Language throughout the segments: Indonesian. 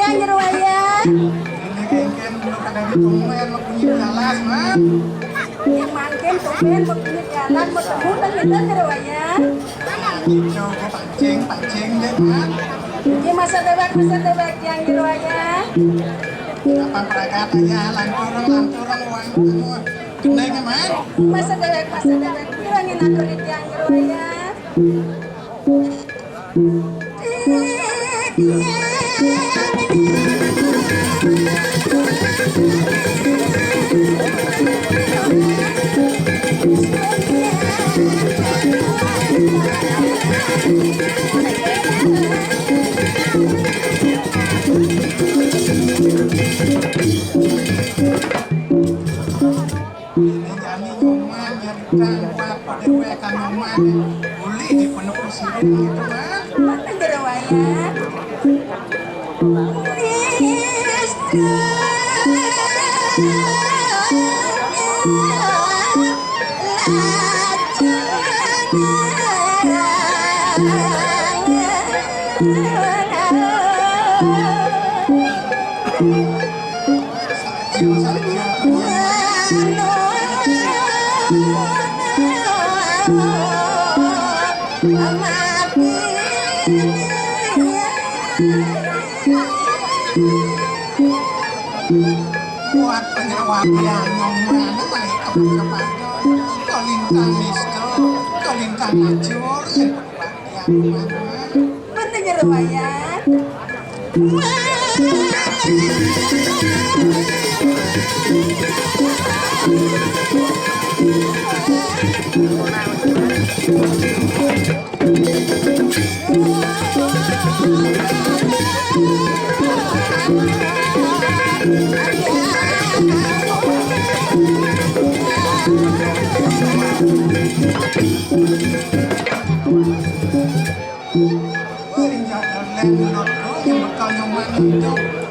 Yang jeruaya. Yang mangkin tumben begini jalan bertemu dan kita jeruaya. Pancing deh, Mak. Ini masa dewek yang jeruaya. Apa peragatannya lanturang uang semua. Gendeng ya, Mak. Masa dewek kurangin aturin yang jeruaya. Buat penyewat yang nyoman baik kepada kolintang isto, kolintang acur yang berbahagia. Penting riwayat.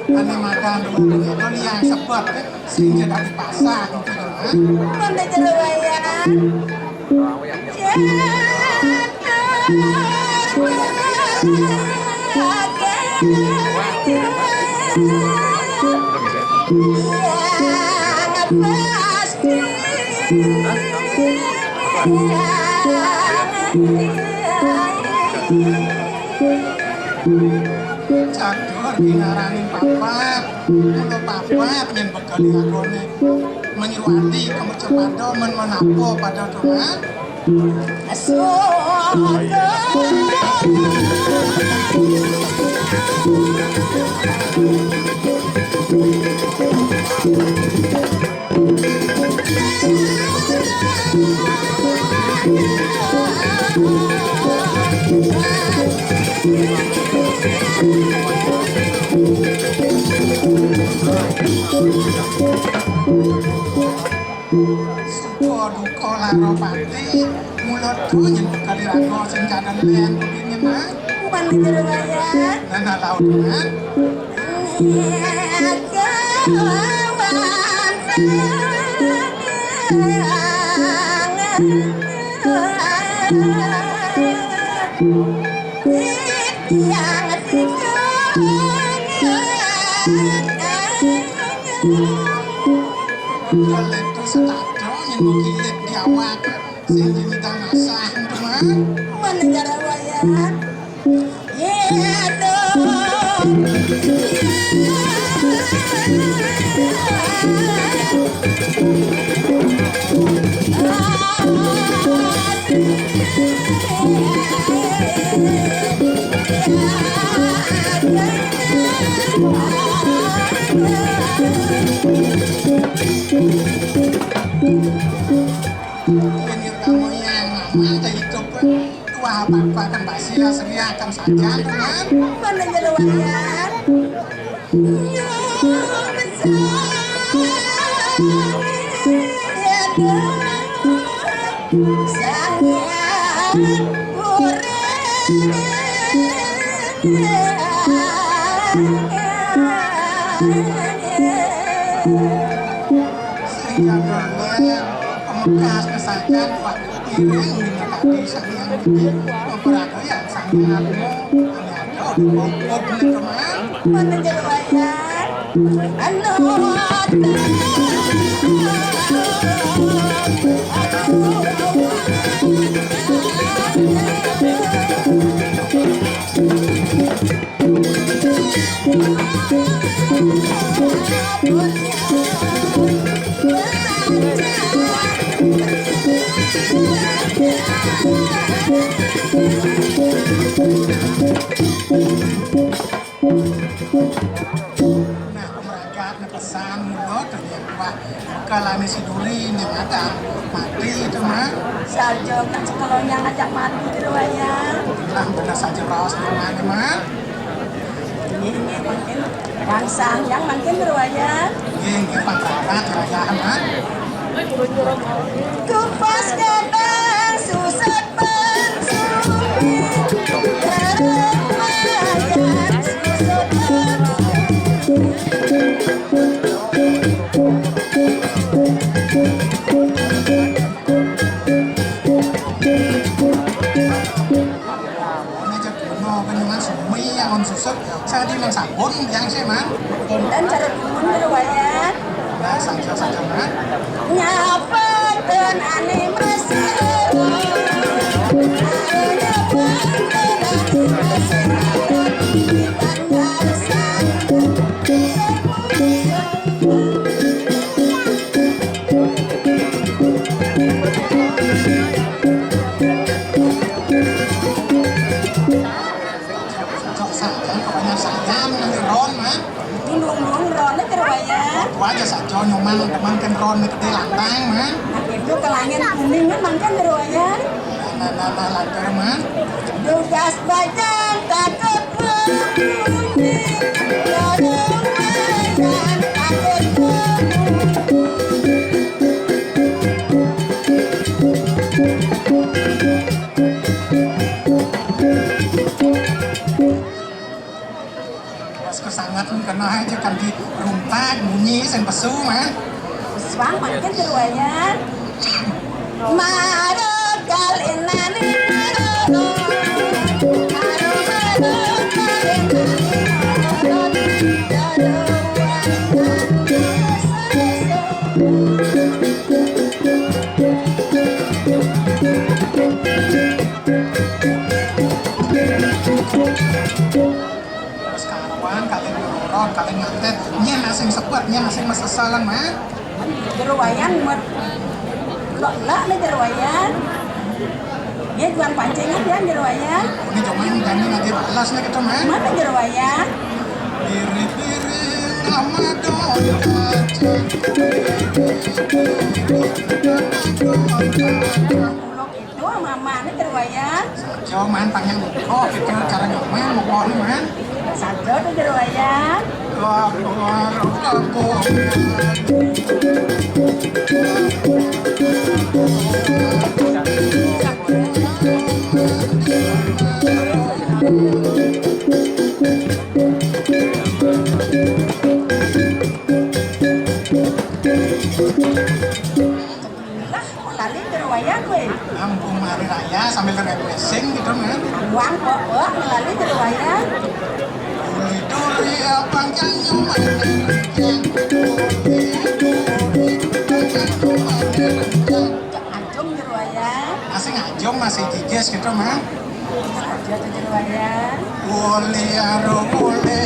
Ane makan dulu yang sebab sehingga dari pasar Penting riwayat. catur dinarani papat mulo papat yang bekal dilakoni menyuati kamu cepado menapo pada doa Supo duko laro pati mulut tuh yang bekal dilakoni senjata lian begini mah Bukan riwayat. nana tahu dengan kalau itu setado yang mengkilit di awak sehingga kita ngasah teman Menegara wayang. Penir kamu yang lama ada hidup dua apa-apa kan basi seriakan saja teman Menegara wayang. sehingga boleh pemekas misalkan Pak Piring dinilai sayang beberapa yang sangat ada di bawah teman Menegara wayang. nah mereka pesan mulut dan yang wah kalane si duri yang ada mati teman Saljo kan sekolahnya ngajak mati riwayat. lah benar saja rawas teman Ini mungkin rangsang yang makin riwayat. ini pangkalan rakyat Kupas kadang susah bangsu Teremayan susah meja kuno penyuman sumi yang on susut saya di sabun yang saya man Dan cara kumun riwayat. nah saja man Nyapa dan aneh mesir Nyapa dan aneh mesir saja pokoknya saya mengambil ron mah Nung ronnya terwayang. itu aja saja nyoman teman kan ron gede lantang mah Nah itu kelangan kuning kan mangkan terwayang. nah lantar mah Tugas bajang takut berbunyi. Dorong bajang takut berbunyi. pas kesangat kena aja kan di rumpak bunyi sen pesu mah Swang mangkan terwayang. Maro kalenani maro. Maro kalenani terus kawan kalian ngorok kalian ngantet nya nasing sepet nya nasing masasalan mah terwayang mat lo lah nih terwayang. Dia jual pancingan dia terwayang. ini cuma yang tadi nanti balas nih kita mah Mana terwayang? Piri-piri nama don Ulok itu mama nih terwayang. jauh main panjang oh kita cara nyoman mau nih man Sajo tuh terwayang. aku Lah, kali terwayang gue. Kampung Hari Raya sambil refreshing gitu man Uang kok, kali terwayang. Duri panjang nyoman Anjung terwayang. masih ngajong masih jiges gitu mah Sajo tuh terwayang. boleh aro boleh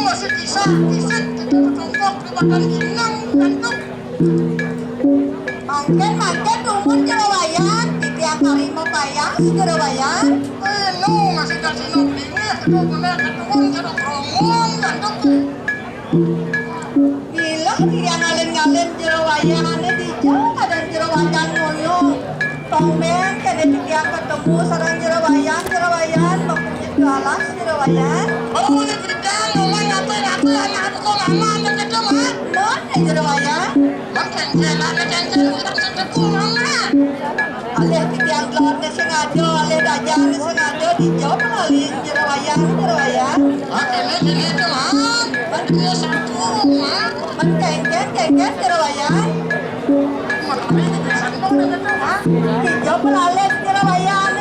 masih bisa jongkok di badan inang gantung Mangken tumpun terwayang. Tiap hari mau payang terwayang. masih kasih nopingnya itu bener ketuun jeruk romong gantung Gila dia ngalen terwayang ane dijauh ada terwayang ngoyo. Pangmen kan itu dia ketemu sarang terwayang maksudnya jualan terwayang. oh ini bidang ngomong apa anak kok lama anak itu mah Mana terwayang? makin jalan orang sedeku mama Alih tiang keluarga sengaja, alih dajang sengaja dijauh mengalih terwayang. akhirnya gini itu mah kan dia satu mah Kengken terwayang. matahari itu bisa dong itu mah Dijauh mengalih terwayang.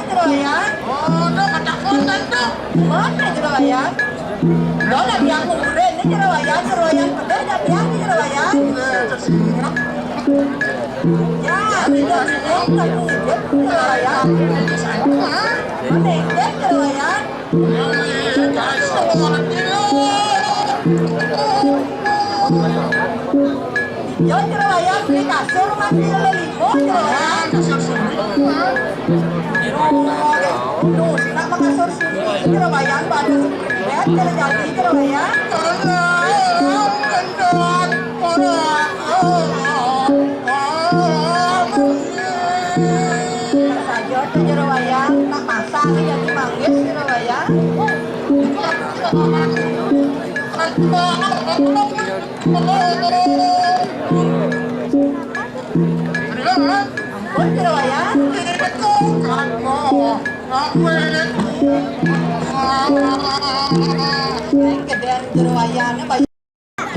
oh tuh kata konten tuh Mana terwayang? Lo lah yang umurin ini terwayang pedas tapi yang terwayang. tersirat Ya, tidak bingung kamu hidup terwayang. saya mah Menengken terwayang. guys semua orang Dijauh terwayang beli kasur mati lelimo terwayang. Nuh, nak makasur sini terwayang batu lihat terjadi terwayang. Saja terwayang nak masak jadi manggis terwayang. Oh, Kemudian jerowayannya banyak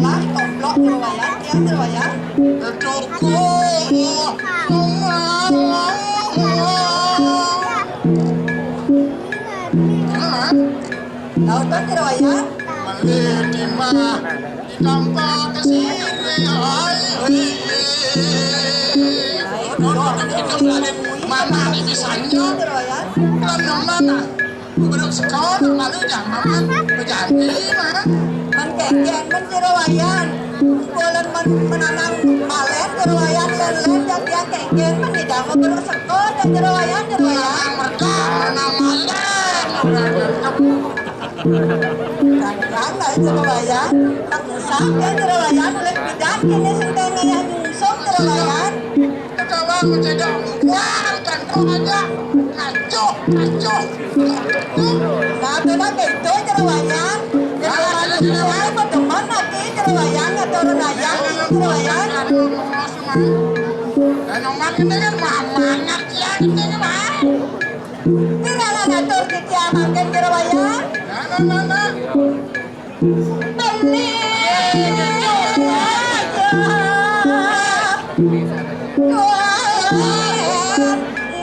lah, komplok jerowayan, tiang jerowayan. Tahu kan jerowayan? Mama ini bisanya kan mana? Gubernur sekolah lalu jangan berjanji mah. Man kengkeng man jerowayan, bulan man menanang malen jerowayan len dan tiang kengkeng man tidak mau bersekol dan jerowayan. Mereka menang malen. Kang lah jerowayan, tak usah ya jerowayan oleh bidan kini sedang yang nyungsong jerowayan. Kalau menjadi orang kan kau aja ngaco. Nah, kena gitu jerowayan. Jerowayan mah teman lagi jerowayan atau renayang jerowayan. Nomor kita kan mamangat ya kita mah. Tinggal ngatur kita makan jerowayan. Nah. Beli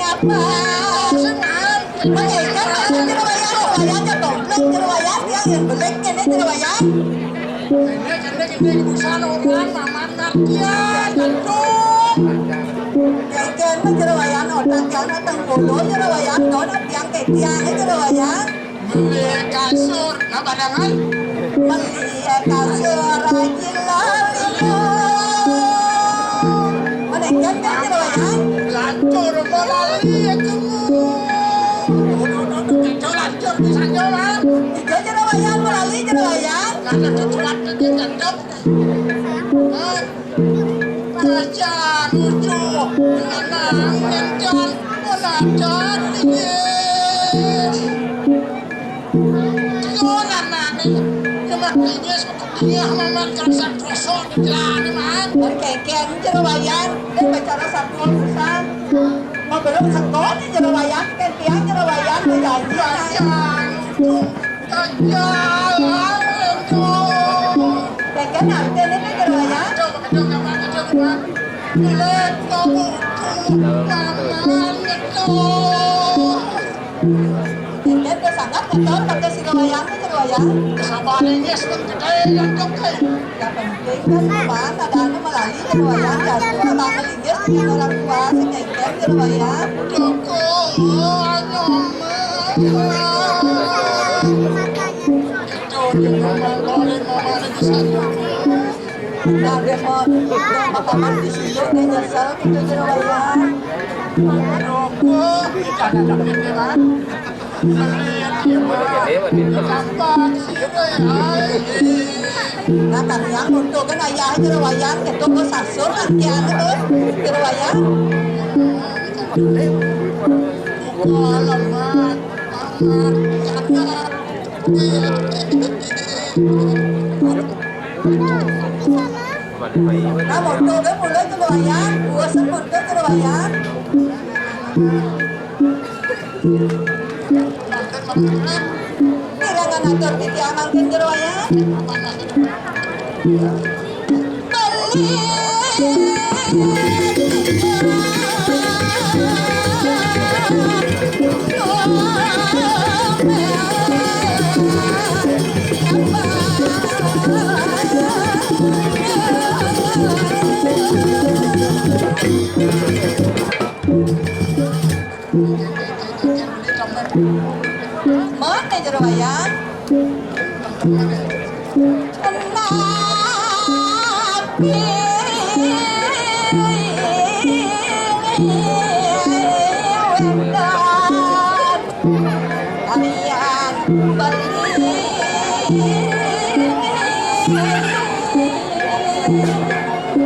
ngapa? Mengikat jerowayan ke komplek jerowayan yang belek ini jerowayan. Ini urusan orang mamangat ya ngaco. Kengkeng mah jerowayan otak yang datang bulu jerowayan dona tiang ketiang jerowayan. Beli kasur, nah badangan. Beli kasur rajin laliyo. Menengkan kan jerowayan? Lancur melali itu. Itu lancur bisa mah. Tiga jerowayan melali jerowayan. Karena sesuatu yang cocok. Raja lucu, menang, menjan, menajan, dia memakan kosong di jalan man. Kengkeng jerowayan dan bicara satu urusan. Mau belum sekolah di jerowayan, kentiang jerowayan berjanji. Kengkeng nanti ini jerowayan. Kengkeng kesangat betul pakai si jerowayan itu jerowayan. Sabarnya sebentar yang jokai. Yang penting kan teman ada anu melalui jerowayan jatuh atau melinggir dengan orang tua si kengkeng jerowayan. Joko Nah, dia mau makaman di sini dia nyesel gitu jerowayan. Nah, kan yang untuk kan ayah jerowayan itu ke sasur latihan itu jerowayan. Nah, untuk kan mulai jerowayan, gua sebut ke jerowayan. Kira nggak ngatur titi amangkin jerowayan. Beli mana jerowayan?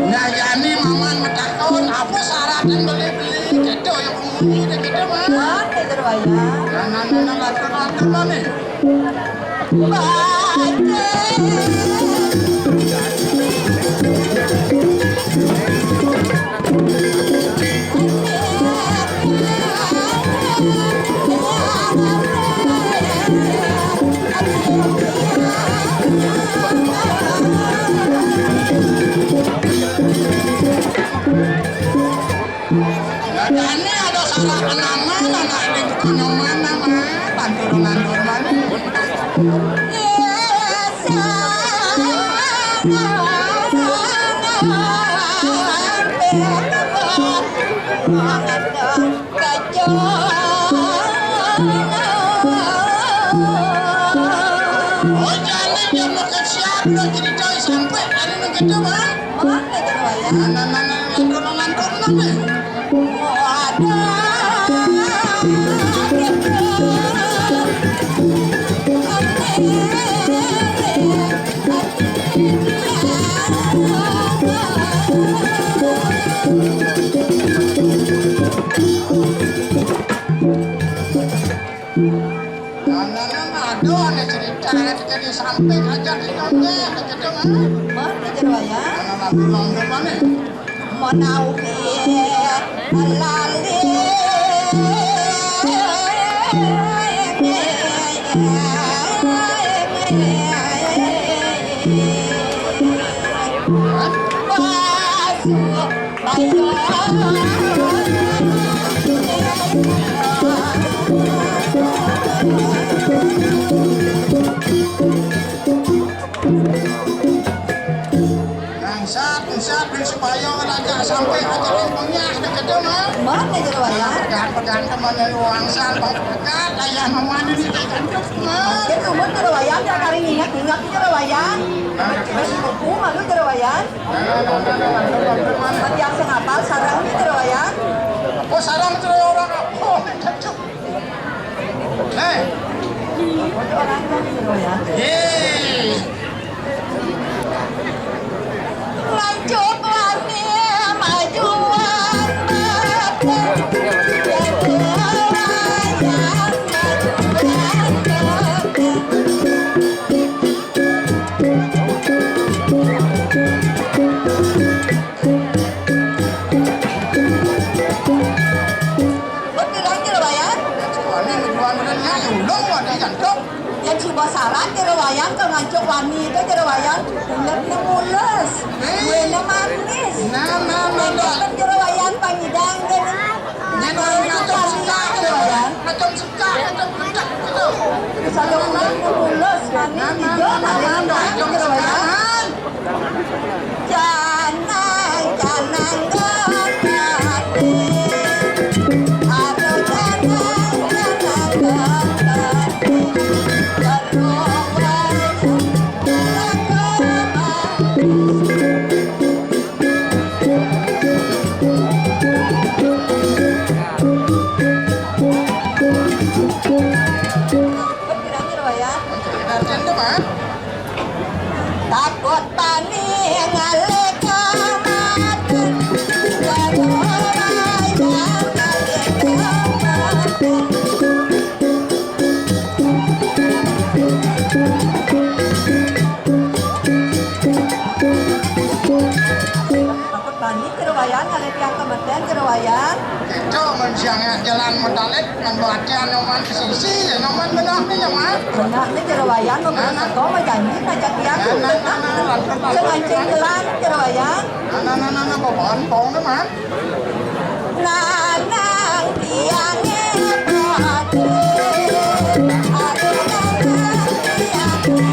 Nah, jadi maman metakon apa syaratnya beli-beli gitu yang umumnya gitu mah. Mana jerowayan? Nah, ngatur-ngatur lah nih. Baik. nama anak ini bukan mana mah panturan mana. Oh jangan dia makan siapa udah cerita sampai ada yang gitu mah. Mana jerawaya? Anak-anak ngantor nih. Aduh, ada cerita jadi sampai aja ditongnya, gitu mah. Mana jerawaya? Anak nongol mana? Monawi alali Saat supaya agak sampai aja punya gitu mah. mana jerawaya? Pegang teman uang sal bang pegang ayah mana nih kan mah. Jadi umur jerawaya dia kali ingat jerawaya. Terus buku malu jerawaya. Yang sengapal sarang jerawaya. Oh sarang tuh orang oh cocok. Orang jerawaya. Lanjut wani majuan yang coba saran jerawayang ke ngancok wani itu jerawayang kulitnya mulus, kuenya manis. Nah, jerawayang pangidang dan macam suka gitu. misalnya kulitnya mulus, manis, hijau, manis, jerawayang. Janang gokati, aduh janang gokati. Takut tani ngaleka maten, takut tani jerawayang ngalek yang kemudian jerawayang. Itu mensiangnya jalan medalik dan baca noman sisi ya noman benar nih ya mah. Benar nih jerawayang membeli kau menjanji ngajak dia sengaja jalan jerawayang. Nah, bawaan pong tuh mah. Nanang tiangnya pati, aduh nanang tiangnya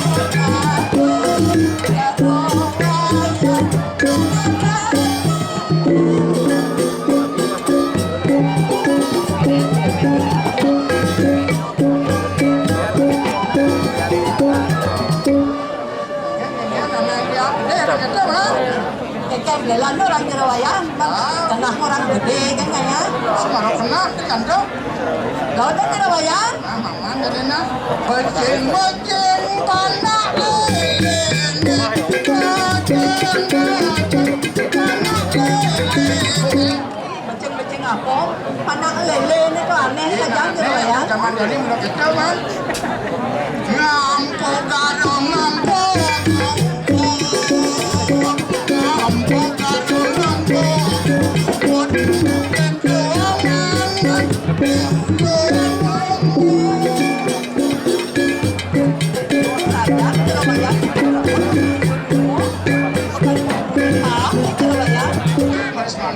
Gelan orang jerawayang, tengah orang gede kan kayaknya. Semarang kena kan tuh. Gak ada jerawayang. Nah, mama jadi nah. Becing tanah becing apa? Panak lele ini tuh aneh saja jerawayang. Zaman jadi menurut kita man. Ngampu garong ngampu.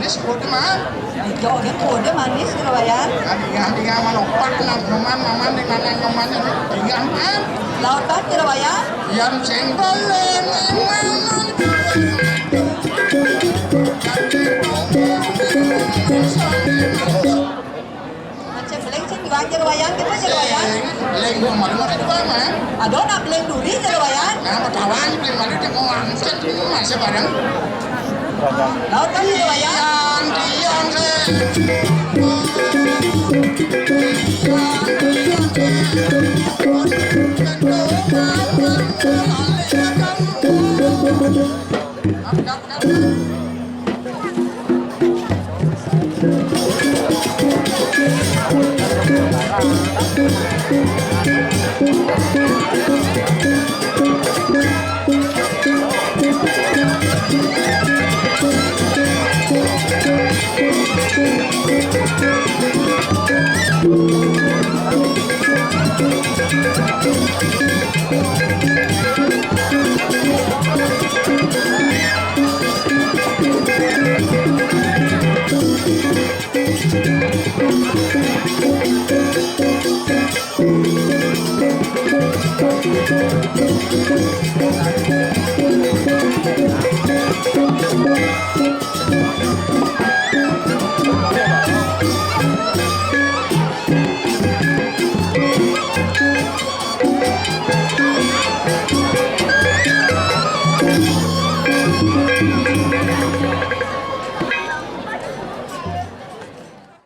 manis kudu mah. Dijo ge kudu manis jerawayan. Adiga manopat nang noman maman dengan nang noman ini. Tiga man. Lautan jerawayan. Yang senggolen imanan. Macam beleng cing juga jerawayan kita jerawayan. Leng gua malu ada juga mah. Ado nak beleng duri jerawayan. Nah, kawan beleng malu dia mau angkat masih bareng. Lautan jerawayan. Yang